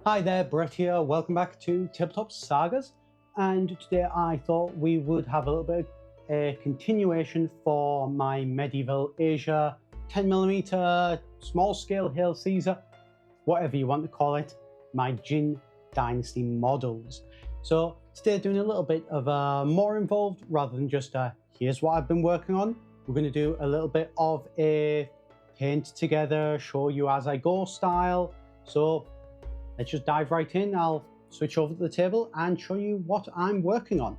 Hi there, Brett here. Welcome back to Tabletop Sagas. And today I thought we would have a little bit of a continuation for my Medieval Asia 10mm small scale Hail Caesar, whatever you want to call it, my Jin Dynasty models. So today doing a little bit of a more involved rather than just here's what I've been working on. We're going to do a little bit of a paint together, show you as I go style. So let's just dive right in. I'll switch over to the table and show you what I'm working on.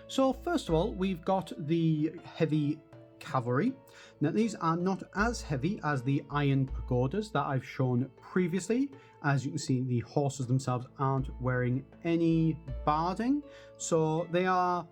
So first of all, we've got the heavy cavalry. Now these are not as heavy as the iron pagodas that I've shown previously. As you can see, the horses themselves aren't wearing any barding, so they are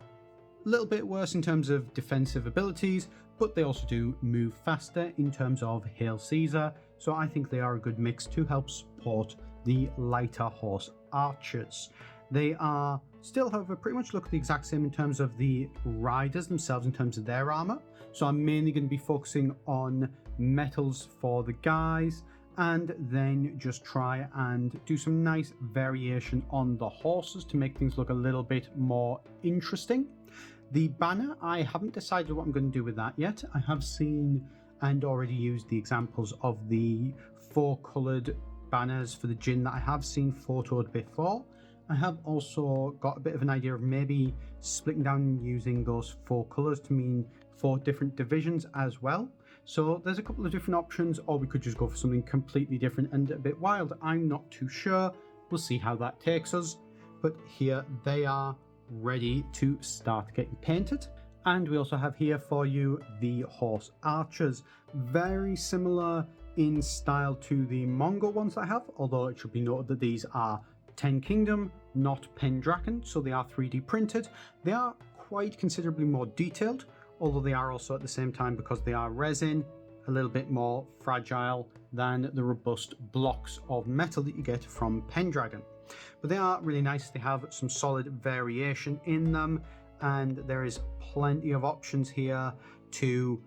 a little bit worse in terms of defensive abilities, but they also do move faster in terms of Hail Caesar, so I think they are a good mix to help support the lighter horse archers. They are still, however, pretty much look the exact same in terms of the riders themselves, in terms of their armor. So I'm mainly going to be focusing on metals for the guys, and then just try and do some nice variation on the horses to make things look a little bit more interesting. The banner, I haven't decided what I'm going to do with that yet. I have seen and already used the examples of the four-coloured banners for the Jin that I have seen photoed before. I have also got a bit of an idea of maybe splitting down and using those four colours to mean four different divisions as well. So there's a couple of different options, or we could just go for something completely different and a bit wild. I'm not too sure. We'll see how that takes us. But here they are, ready to start getting painted. And we also have here for you the horse archers. Very similar in style to the Mongol ones I have, although it should be noted that these are 10 Kingdom, not Pendragon, so they are 3D printed. They are quite considerably more detailed, although they are also at the same time, because they are resin, a little bit more fragile than the robust blocks of metal that you get from Pendragon. But they are really nice. They have some solid variation in them, and there is plenty of options here to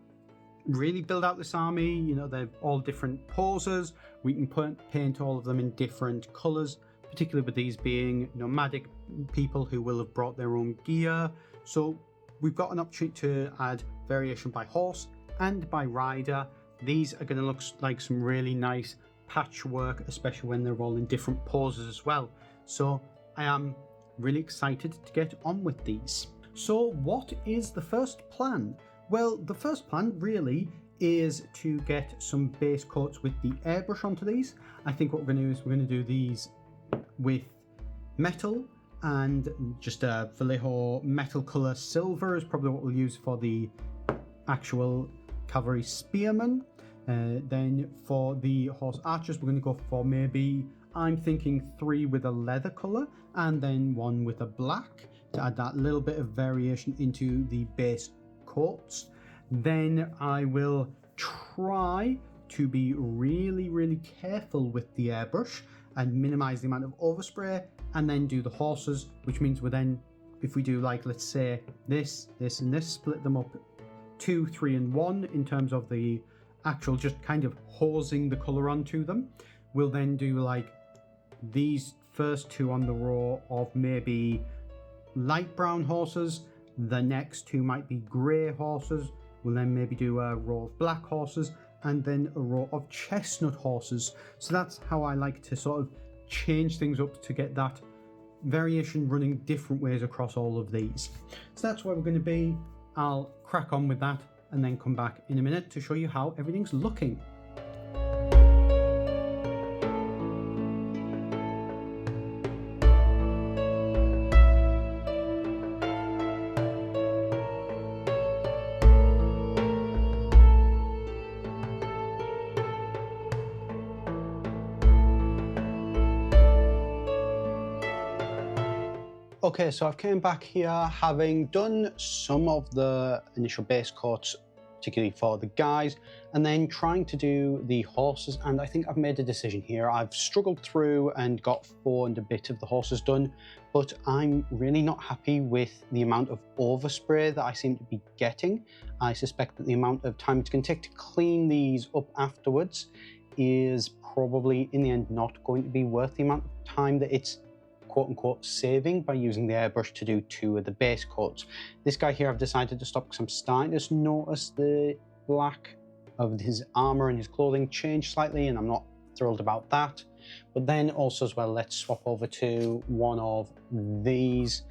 really build out this army. You know, they're all different poses. We can paint all of them in different colors, particularly with these being nomadic people who will have brought their own gear. So we've got an opportunity to add variation by horse and by rider. These are going to look like some really nice patchwork, especially when they're all in different poses as well. So I am really excited to get on with these. So what is the first plan? Well, the first plan really is to get some base coats with the airbrush onto these. I think what we're going to do is we're going to do these with metal, and just a Vallejo metal color silver is probably what we'll use for the actual cavalry spearmen. Then for the horse archers, we're going to go for maybe, I'm thinking 3 with a leather color and then 1 with a black to add that little bit of variation into the base coats. Then I will try to be really careful with the airbrush and minimize the amount of overspray, and then do the horses, which means we're then, if we do like, let's say this and this, split them up 2, 3 and 1 in terms of the actual just kind of hosing the color onto them. We'll then do like these first 2 on the row of maybe light brown horses. The next 2 might be grey horses. We'll then maybe do a row of black horses and then a row of chestnut horses. So that's how I like to sort of change things up to get that variation running different ways across all of these. So that's where we're going to be. I'll crack on with that and then come back in a minute to show you how everything's looking. Okay, so I've came back here having done some of the initial base coats, particularly for the guys, and then trying to do the horses, and I think I've made a decision here. I've struggled through and got 4 and a bit of the horses done, but I'm really not happy with the amount of overspray that I seem to be getting. I suspect that the amount of time it's going to take to clean these up afterwards is probably in the end not going to be worth the amount of time that it's quote-unquote saving by using the airbrush to do 2 of the base coats. This guy here I've decided to stop because I'm starting to notice the black of his armor and his clothing change slightly, and I'm not thrilled about that. But then also as well, let's swap over to one of these.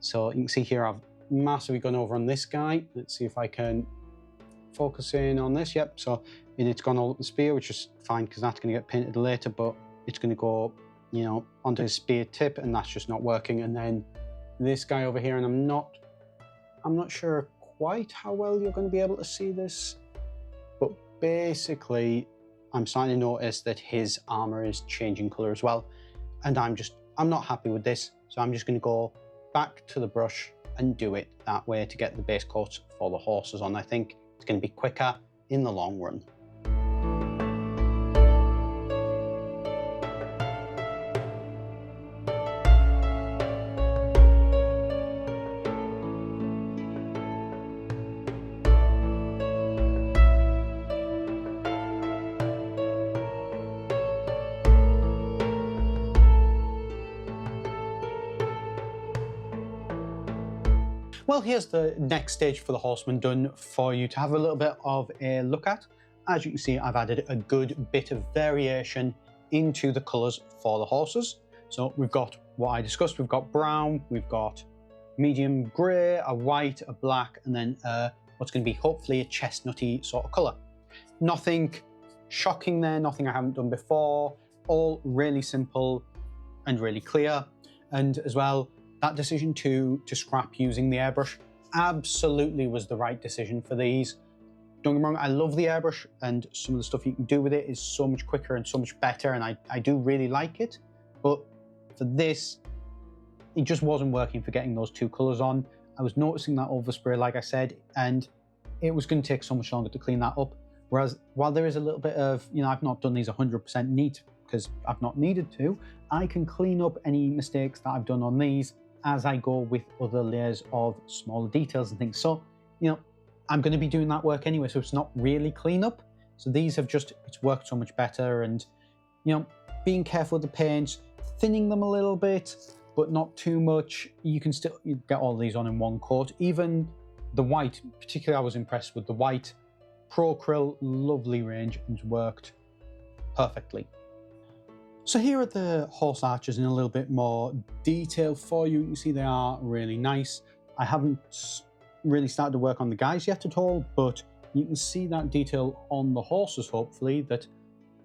So you can see here I've massively gone over on this guy. Let's see if I can focus in on this. Yep, so it's gone all up the spear, which is fine because that's going to get painted later, but it's going to go, you know, onto his spear tip, and that's just not working. And then this guy over here, and I'm not sure quite how well you're going to be able to see this, but basically I'm starting to notice that his armor is changing color as well, and I'm not happy with this, so I'm just going to go back to the brush and do it that way to get the base coats for the horses on. I think it's going to be quicker in the long run. Well, here's the next stage for the horseman done for you to have a little bit of a look at. As you can see, I've added a good bit of variation into the colours for the horses. So we've got what I discussed, we've got brown, we've got medium grey, a white, a black, and then what's going to be hopefully a chestnutty sort of colour. Nothing shocking there, nothing I haven't done before, all really simple and really clear. And as well, that decision to scrap using the airbrush absolutely was the right decision for these. Don't get me wrong, I love the airbrush, and some of the stuff you can do with it is so much quicker and so much better, and I do really like it. But for this, it just wasn't working for getting those 2 colours on. I was noticing that overspray, like I said, and it was going to take so much longer to clean that up. Whereas while there is a little bit of, you know, I've not done these 100% neat because I've not needed to, I can clean up any mistakes that I've done on these as I go with other layers of smaller details and things. So, you know, I'm going to be doing that work anyway, so it's not really cleanup. So these have just, it's worked so much better, and, you know, being careful with the paints, thinning them a little bit, but not too much. You can still get all these on in one coat. Even the white, particularly I was impressed with the white. Pro Krill, lovely range, and worked perfectly. So here are the horse archers in a little bit more detail for you. You can see they are really nice. I haven't really started to work on the guys yet at all, but you can see that detail on the horses, hopefully, that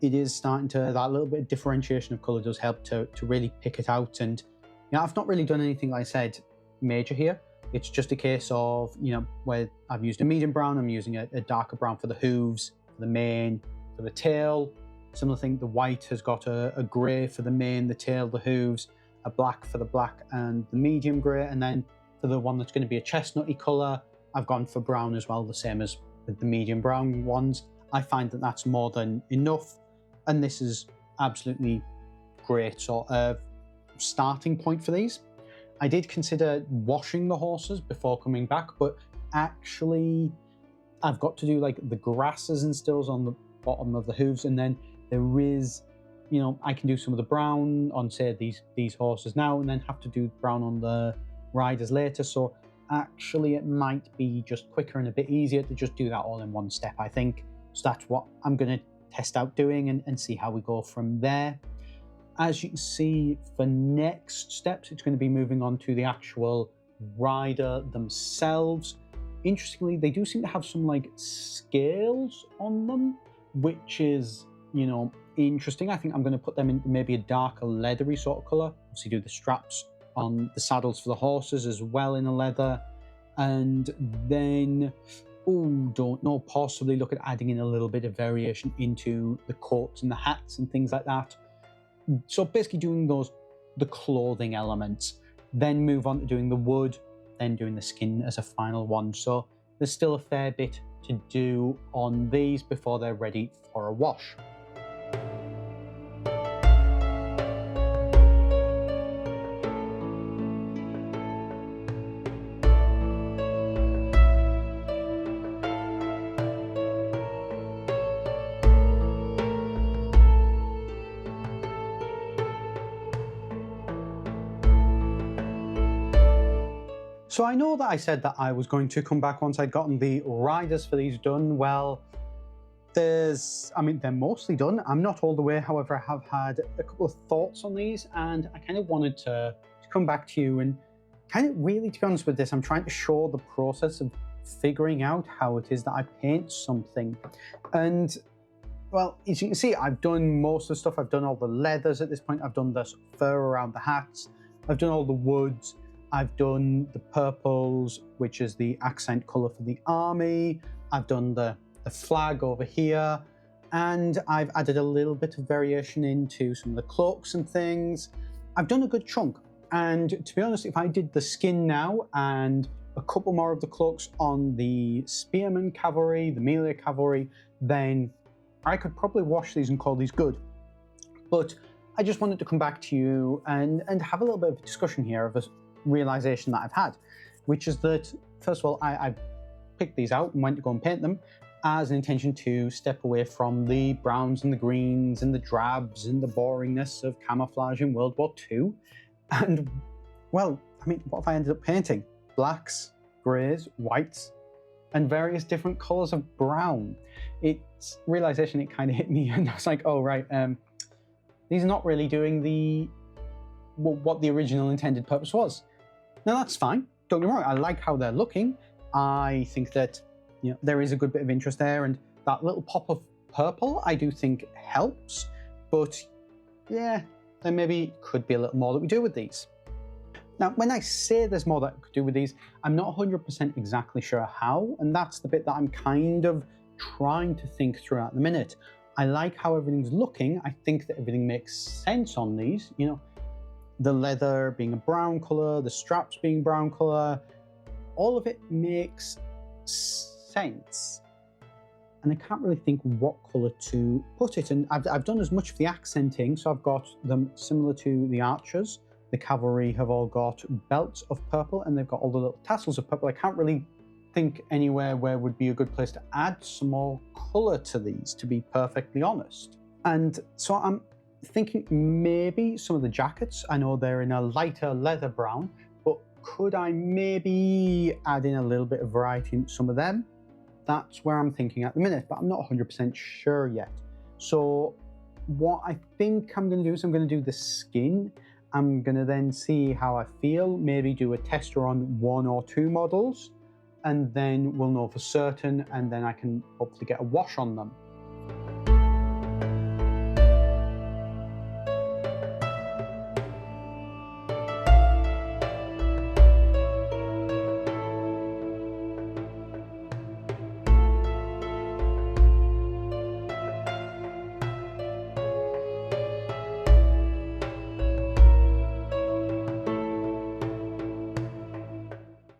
it is starting to, that little bit of differentiation of colour does help to really pick it out. And, you know, I've not really done anything, like I said, major here. It's just a case of, you know, where I've used a medium brown, I'm using a darker brown for the hooves, for the mane, for the tail. Similar thing, the white has got a grey for the mane, the tail, the hooves, a black for the black and the medium grey, and then for the one that's going to be a chestnutty colour, I've gone for brown as well, the same as with the medium brown ones. I find that that's more than enough, and this is absolutely great sort of starting point for these. I did consider washing the horses before coming back, but actually I've got to do like the grasses and stills on the bottom of the hooves, and then there is, you know, I can do some of the brown on, say, these horses now, and then have to do brown on the riders later. So actually it might be just quicker and a bit easier to just do that all in one step, I think. So that's what I'm going to test out doing and see how we go from there. As you can see, for next steps, it's going to be moving on to the actual rider themselves. Interestingly, they do seem to have some like scales on them, which is, you know, interesting. I think I'm going to put them in maybe a darker leathery sort of colour. Obviously do the straps on the saddles for the horses as well in a leather. And then, don't know, possibly look at adding in a little bit of variation into the coats and the hats and things like that. So basically doing the clothing elements, then move on to doing the wood, then doing the skin as a final one. So there's still a fair bit to do on these before they're ready for a wash. So I know that I said that I was going to come back once I'd gotten the riders for these done. Well, they're mostly done. I'm not all the way, however, I have had a couple of thoughts on these, and I kind of wanted to come back to you and kind of really, to be honest with this, I'm trying to show the process of figuring out how it is that I paint something. And well, as you can see, I've done most of the stuff. I've done all the leathers at this point. I've done the fur around the hats. I've done all the woods. I've done the purples, which is the accent color for the army. I've done the flag over here. And I've added a little bit of variation into some of the cloaks and things. I've done a good chunk. And to be honest, if I did the skin now and a couple more of the cloaks on the spearman cavalry, the melee cavalry, then I could probably wash these and call these good. But I just wanted to come back to you and have a little bit of a discussion here of a realization that I've had, which is that, first of all, I picked these out and went to go and paint them as an intention to step away from the browns and the greens and the drabs and the boringness of camouflage in World War II. And, well, what have I ended up painting? Blacks, greys, whites, and various different colours of brown. It's realisation, it kind of hit me, and I was like, oh, right, these are not really doing what the original intended purpose was. Now, that's fine. Don't get me wrong, I like how they're looking. I think that there is a good bit of interest there, and that little pop of purple I do think helps, but yeah, there maybe could be a little more that we do with these. Now, when I say there's more that I could do with these, I'm not 100% exactly sure how, and that's the bit that I'm kind of trying to think through at the minute. I like how everything's looking. I think that everything makes sense on these. The leather being a brown colour, the straps being brown colour, all of it makes sense. And I can't really think what colour to put it. And I've done as much of the accenting, so I've got them similar to the archers. The cavalry have all got belts of purple, and they've got all the little tassels of purple. I can't really think anywhere where would be a good place to add some more colour to these, to be perfectly honest. And so I'm thinking maybe some of the jackets, I know they're in a lighter leather brown, but could I maybe add in a little bit of variety in some of them? That's where I'm thinking at the minute, but I'm not 100% sure yet. So what I think I'm going to do is I'm going to do the skin. I'm going to then see how I feel, maybe do a tester on 1 or 2 models, and then we'll know for certain, and then I can hopefully get a wash on them.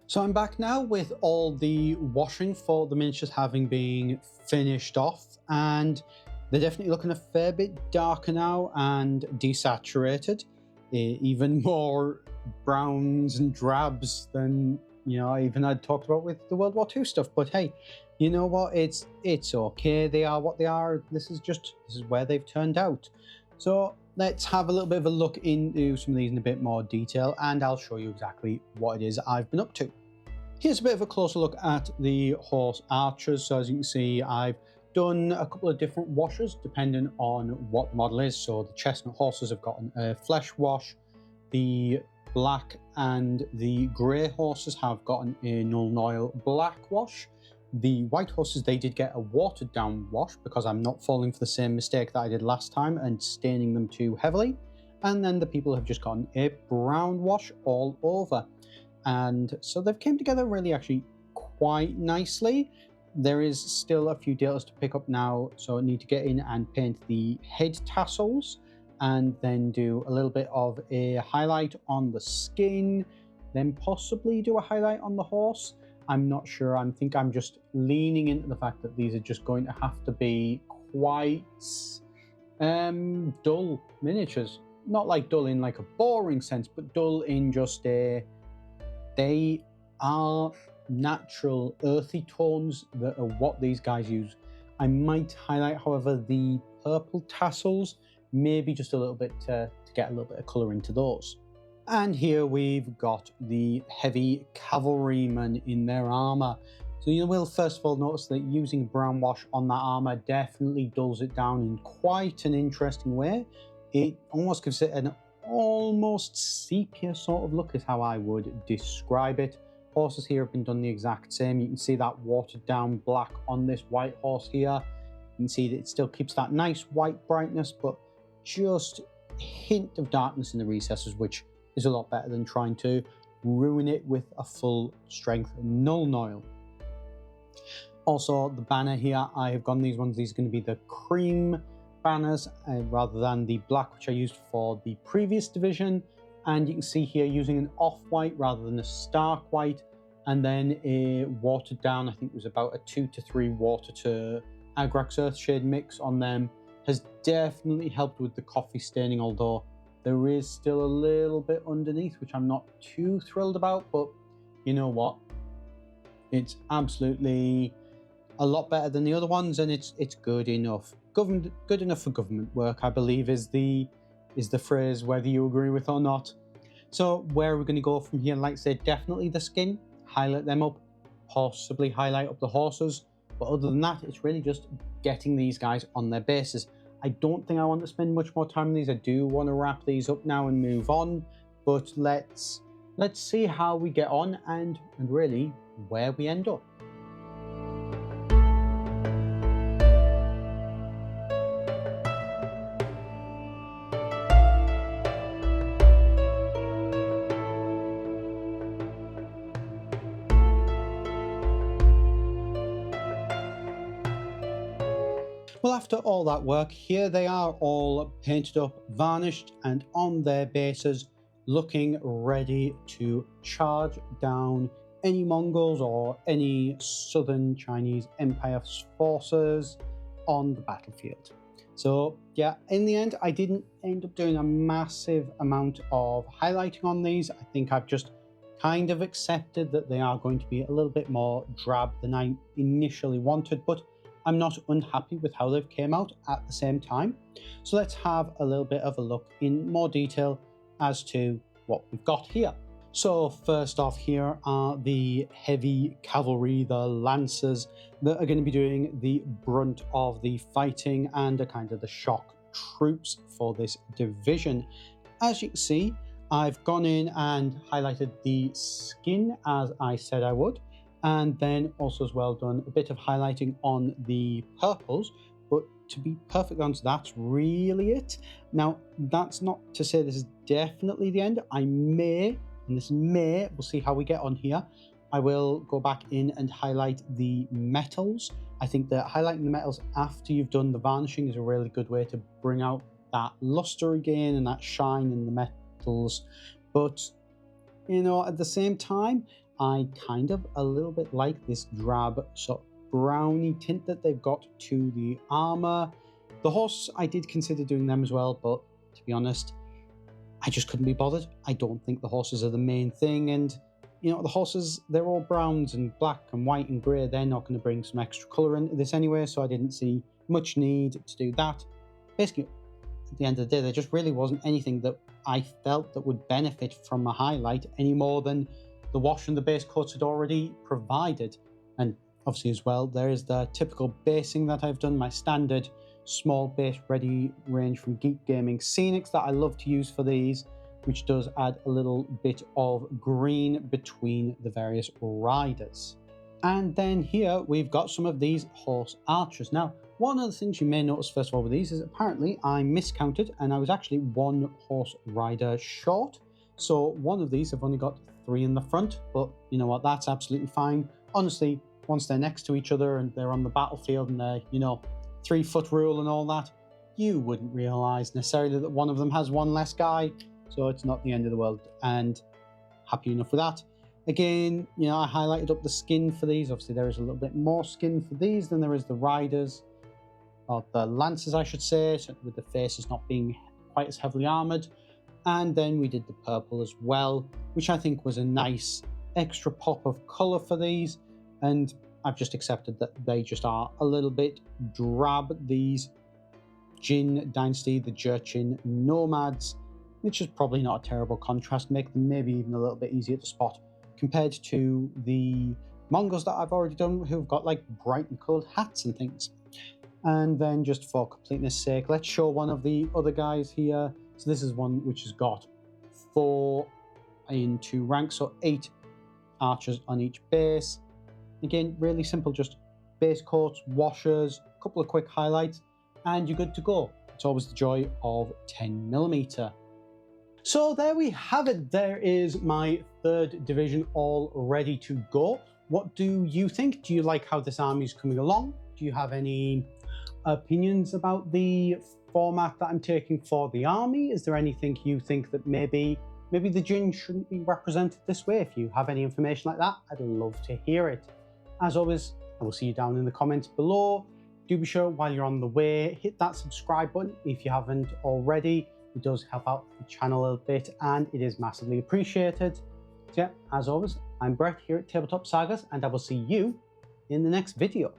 So I'm back now with all the washing for the miniatures having been finished off, and they're definitely looking a fair bit darker now and desaturated, even more browns and drabs than even I'd talked about with the World War II stuff. But hey, you know what? It's okay. They are what they are. This is where they've turned out. So let's have a little bit of a look into some of these in a bit more detail, and I'll show you exactly what it is I've been up to. Here's a bit of a closer look at the horse archers. So as you can see, I've done a couple of different washes depending on what the model is. So the chestnut horses have gotten a flesh wash, the black and the grey horses have gotten a Null Oil black wash. The white horses, they did get a watered down wash because I'm not falling for the same mistake that I did last time and staining them too heavily. And then the people have just gotten a brown wash all over. And so they've came together really actually quite nicely. There is still a few details to pick up now, so I need to get in and paint the head tassels and then do a little bit of a highlight on the skin, then possibly do a highlight on the horse. I'm not sure. I think I'm just leaning into the fact that these are just going to have to be quite dull miniatures. Not like dull in like a boring sense, but dull in just they are natural earthy tones that are what these guys use. I might highlight, however, the purple tassels, maybe just a little bit to get a little bit of colour into those. And here we've got the heavy cavalrymen in their armor. So you will first of all notice that using brown wash on that armor definitely dulls it down in quite an interesting way. It almost gives it an almost sepia sort of look is how I would describe it. Horses here have been done the exact same. You can see that watered down black on this white horse here. You can see that it still keeps that nice white brightness, but just a hint of darkness in the recesses, which is a lot better than trying to ruin it with a full strength null noil. Also, the banner here, I have gone these ones. These are going to be the cream banners rather than the black, which I used for the previous division. And you can see here using an off-white rather than a stark white, and then a watered down, I think it was about a 2 to 3 water to Agrax Earthshade mix on them, has definitely helped with the coffee staining, although there is still a little bit underneath, which I'm not too thrilled about, but you know what? It's absolutely a lot better than the other ones, and it's good enough. Good enough for government work, I believe, is the phrase, whether you agree with or not. So where are we going to go from here? Like I said, definitely the skin, highlight them up, possibly highlight up the horses, but other than that, it's really just getting these guys on their bases. I don't think I want to spend much more time on these. I do want to wrap these up now and move on, but let's see how we get on and really where we end up. Well, after all that work, here they are all painted up, varnished, and on their bases, looking ready to charge down any Mongols or any southern Chinese Empire forces on the battlefield. So yeah, in the end, I didn't end up doing a massive amount of highlighting on these. I think I've just kind of accepted that they are going to be a little bit more drab than I initially wanted, but I'm not unhappy with how they've came out at the same time. So let's have a little bit of a look in more detail as to what we've got here. So first off, here are the heavy cavalry, the lancers, that are going to be doing the brunt of the fighting and are kind of the shock troops for this division. As you can see, I've gone in and highlighted the skin as I said I would, and then also as well done a bit of highlighting on the purples, but to be perfectly honest, that's really it. Now, that's not to say this is definitely the end. I may, and this may, we'll see how we get on here, I will go back in and highlight the metals. I think that highlighting the metals after you've done the varnishing is a really good way to bring out that luster again and that shine in the metals. But, you know, at the same time, I kind of a little bit like this drab sort of browny tint that they've got to the armor. The horse, I did consider doing them as well, but to be honest, I just couldn't be bothered. I don't think the horses are the main thing, and you know, the horses, they're all browns and black and white and grey. They're not going to bring some extra colour into this anyway, so I didn't see much need to do that. Basically, at the end of the day, there just really wasn't anything that I felt that would benefit from a highlight any more than the wash and the base coats had already provided. And obviously as well, there is the typical basing that I've done, my standard small base ready range from Geek Gaming Scenics that I love to use for these, which does add a little bit of green between the various riders. And then here we've got some of these horse archers. Now, one of the things you may notice first of all with these is apparently I miscounted and I was actually one horse rider short. So one of these have only got 3 in the front, but you know what, that's absolutely fine. Honestly, once they're next to each other and they're on the battlefield and they're, you know, 3-foot rule and all that, you wouldn't realize necessarily that one of them has one less guy, so it's not the end of the world, and happy enough with that. Again, you know, I highlighted up the skin for these. Obviously there is a little bit more skin for these than there is the riders, or the lancers I should say, so with the faces not being quite as heavily armored. And then we did the purple as well, which I think was a nice extra pop of colour for these. And I've just accepted that they just are a little bit drab. These Jin Dynasty, the Jurchin Nomads, which is probably not a terrible contrast, make them maybe even a little bit easier to spot compared to the Mongols that I've already done, who've got like brightly coloured hats and things. And then just for completeness sake, let's show one of the other guys here. So this is one which has got 4 in 2 ranks, so 8 archers on each base. Again, really simple, just base coats, washers, a couple of quick highlights, and you're good to go. It's always the joy of 10mm. So there we have it. There is my 3rd division all ready to go. What do you think? Do you like how this army is coming along? Do you have any opinions about the format that I'm taking for the army? Is there anything you think that maybe the Jin shouldn't be represented this way? If you have any information like that, I'd love to hear it. As always, I will see you down in the comments below. Do be sure while you're on the way, hit that subscribe button if you haven't already. It does help out the channel a little bit and it is massively appreciated. So yeah, as always, I'm Brett here at Tabletop Sagas and I will see you in the next video.